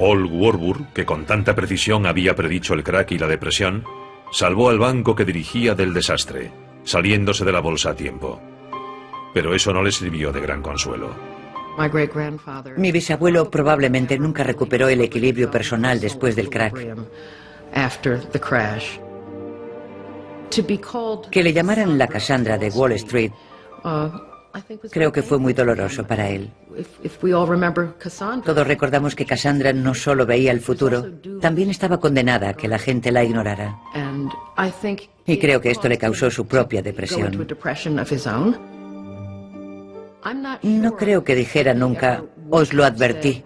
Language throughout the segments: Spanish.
Paul Warburg, que con tanta precisión había predicho el crack y la depresión, salvó al banco que dirigía del desastre, saliéndose de la bolsa a tiempo. Pero eso no le sirvió de gran consuelo. Mi bisabuelo probablemente nunca recuperó el equilibrio personal después del crack. Que le llamaran la Cassandra de Wall Street, creo que fue muy doloroso para él. Todos recordamos que Cassandra no solo veía el futuro, también estaba condenada a que la gente la ignorara. Y creo que esto le causó su propia depresión. No creo que dijera nunca, os lo advertí.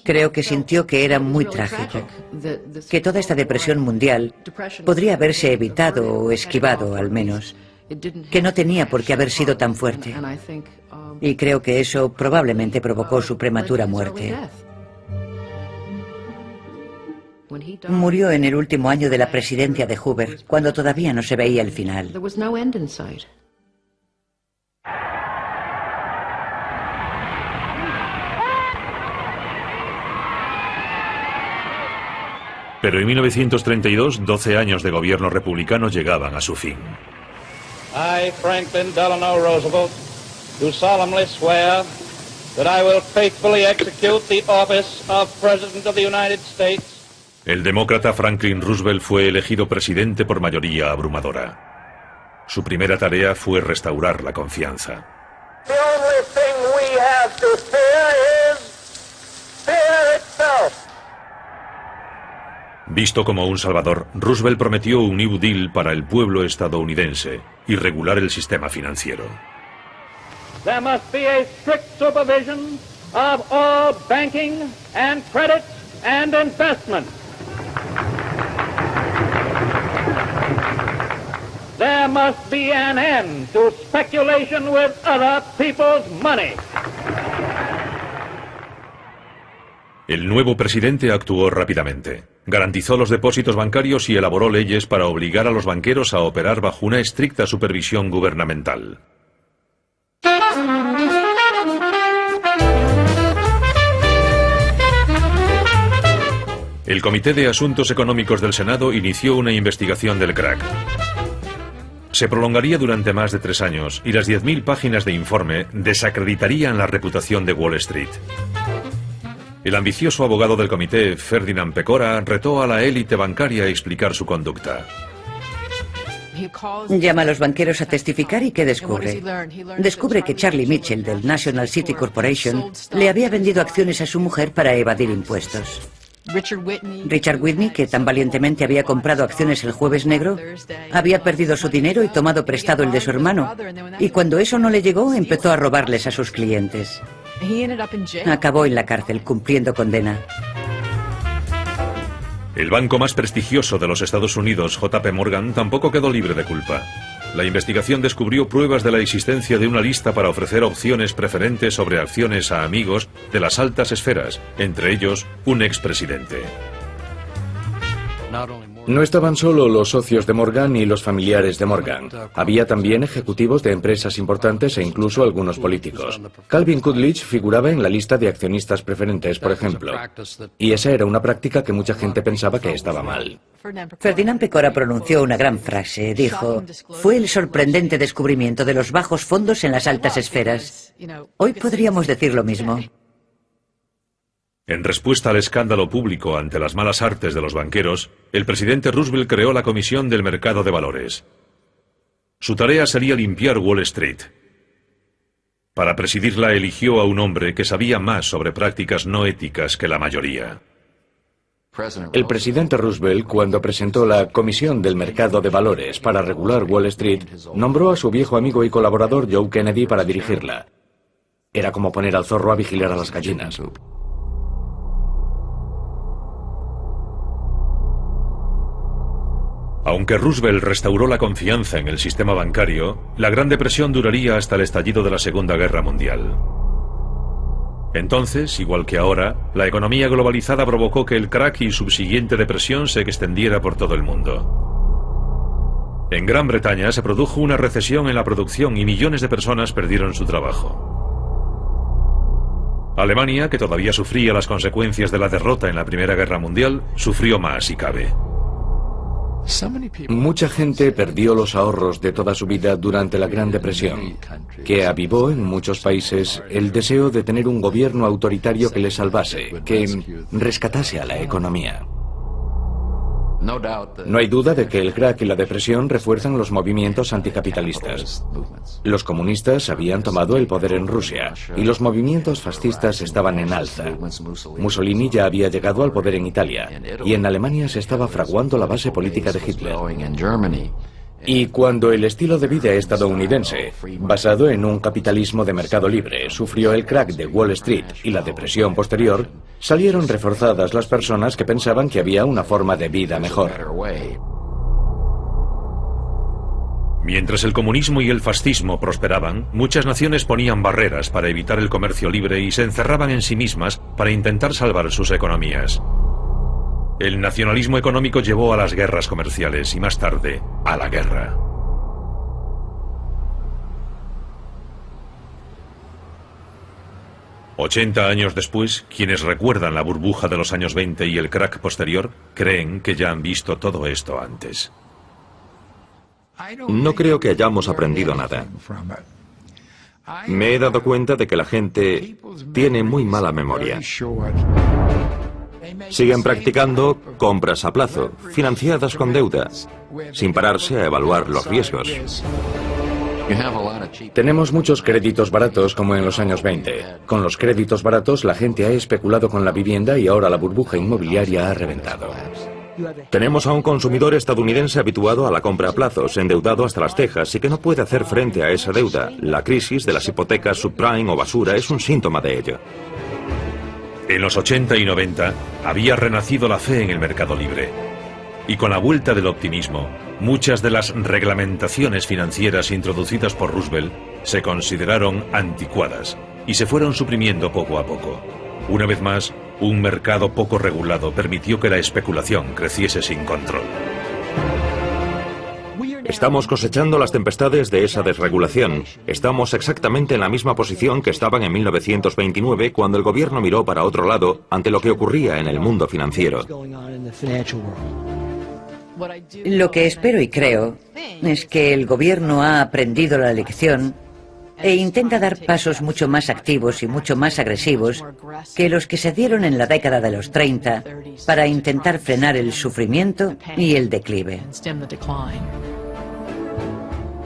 Creo que sintió que era muy trágico, que toda esta depresión mundial podría haberse evitado o esquivado al menos, que no tenía por qué haber sido tan fuerte. Y creo que eso probablemente provocó su prematura muerte. Murió en el último año de la presidencia de Hoover, cuando todavía no se veía el final. Pero en 1932, 12 años de gobierno republicano llegaban a su fin. I, Franklin Delano Roosevelt, do solemnly swear that I will faithfully execute the office of President of the United States. El demócrata Franklin Roosevelt fue elegido presidente por mayoría abrumadora. Su primera tarea fue restaurar la confianza. The only thing we have to fear is fear itself. Visto como un salvador, Roosevelt prometió un New Deal para el pueblo estadounidense y regular el sistema financiero. There must be a strict supervision of all banking and credit and investment. There must be an end to speculation with other people's money. El nuevo presidente actuó rápidamente. Garantizó los depósitos bancarios y elaboró leyes para obligar a los banqueros a operar bajo una estricta supervisión gubernamental. El Comité de Asuntos Económicos del Senado inició una investigación del crack. Se prolongaría durante más de 3 años y las 10.000 páginas de informe desacreditarían la reputación de Wall Street. El ambicioso abogado del comité, Ferdinand Pecora, retó a la élite bancaria a explicar su conducta. Llama a los banqueros a testificar y ¿qué descubre? Descubre que Charlie Mitchell del National City Corporation le había vendido acciones a su mujer para evadir impuestos. Richard Whitney, que tan valientemente había comprado acciones el Jueves Negro, había perdido su dinero y tomado prestado el de su hermano. Y cuando eso no le llegó, empezó a robarles a sus clientes. Acabó en la cárcel cumpliendo condena. El banco más prestigioso de los Estados Unidos, JP Morgan, tampoco quedó libre de culpa. La investigación descubrió pruebas de la existencia de una lista para ofrecer opciones preferentes sobre acciones a amigos de las altas esferas, entre ellos un expresidente. No estaban solo los socios de Morgan y los familiares de Morgan. Había también ejecutivos de empresas importantes e incluso algunos políticos. Calvin Coolidge figuraba en la lista de accionistas preferentes, por ejemplo. Y esa era una práctica que mucha gente pensaba que estaba mal. Ferdinand Pecora pronunció una gran frase. Dijo, fue el sorprendente descubrimiento de los bajos fondos en las altas esferas. Hoy podríamos decir lo mismo. En respuesta al escándalo público ante las malas artes de los banqueros, el presidente Roosevelt creó la Comisión del Mercado de Valores. Su tarea sería limpiar Wall Street. Para presidirla eligió a un hombre que sabía más sobre prácticas no éticas que la mayoría. El presidente Roosevelt, cuando presentó la Comisión del Mercado de Valores para regular Wall Street, nombró a su viejo amigo y colaborador Joe Kennedy para dirigirla. Era como poner al zorro a vigilar a las gallinas. Aunque Roosevelt restauró la confianza en el sistema bancario, la Gran Depresión duraría hasta el estallido de la Segunda Guerra Mundial. Entonces, igual que ahora, la economía globalizada provocó que el crack y subsiguiente depresión se extendiera por todo el mundo. En Gran Bretaña se produjo una recesión en la producción y millones de personas perdieron su trabajo. Alemania, que todavía sufría las consecuencias de la derrota en la Primera Guerra Mundial, sufrió más si cabe. Mucha gente perdió los ahorros de toda su vida durante la Gran Depresión, que avivó en muchos países el deseo de tener un gobierno autoritario que les salvase, que rescatase a la economía. No hay duda de que el crack y la depresión refuerzan los movimientos anticapitalistas. Los comunistas habían tomado el poder en Rusia y los movimientos fascistas estaban en alza. Mussolini ya había llegado al poder en Italia y en Alemania se estaba fraguando la base política de Hitler. Y cuando el estilo de vida estadounidense, basado en un capitalismo de mercado libre, sufrió el crack de Wall Street y la depresión posterior, salieron reforzadas las personas que pensaban que había una forma de vida mejor. Mientras el comunismo y el fascismo prosperaban, muchas naciones ponían barreras para evitar el comercio libre y se encerraban en sí mismas para intentar salvar sus economías. El nacionalismo económico llevó a las guerras comerciales y más tarde a la guerra. «80 años después, quienes recuerdan la burbuja de los años 20 y el crack posterior, creen que ya han visto todo esto antes». No creo que hayamos aprendido nada. Me he dado cuenta de que la gente tiene muy mala memoria. Siguen practicando compras a plazo, financiadas con deuda, sin pararse a evaluar los riesgos. Tenemos muchos créditos baratos como en los años 20. Con los créditos baratos la gente ha especulado con la vivienda y ahora la burbuja inmobiliaria ha reventado. Tenemos a un consumidor estadounidense habituado a la compra a plazos, endeudado hasta las cejas y que no puede hacer frente a esa deuda. La crisis de las hipotecas subprime o basura es un síntoma de ello. En los 80 y 90 había renacido la fe en el mercado libre. Y con la vuelta del optimismo, muchas de las reglamentaciones financieras introducidas por Roosevelt se consideraron anticuadas y se fueron suprimiendo poco a poco. Una vez más, un mercado poco regulado permitió que la especulación creciese sin control. Estamos cosechando las tempestades de esa desregulación. Estamos exactamente en la misma posición que estaban en 1929 cuando el gobierno miró para otro lado ante lo que ocurría en el mundo financiero. Lo que espero y creo es que el gobierno ha aprendido la lección e intenta dar pasos mucho más activos y mucho más agresivos que los que se dieron en la década de los 30 para intentar frenar el sufrimiento y el declive.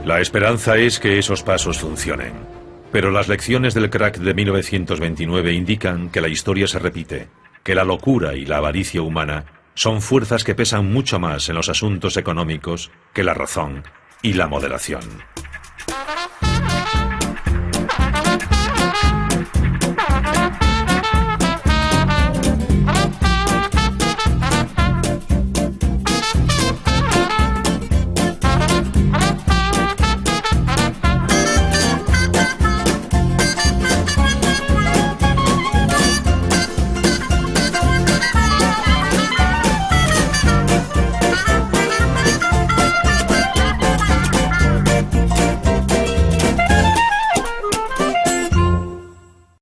La esperanza es que esos pasos funcionen. Pero las lecciones del crack de 1929 indican que la historia se repite, que la locura y la avaricia humana son fuerzas que pesan mucho más en los asuntos económicos que la razón y la moderación.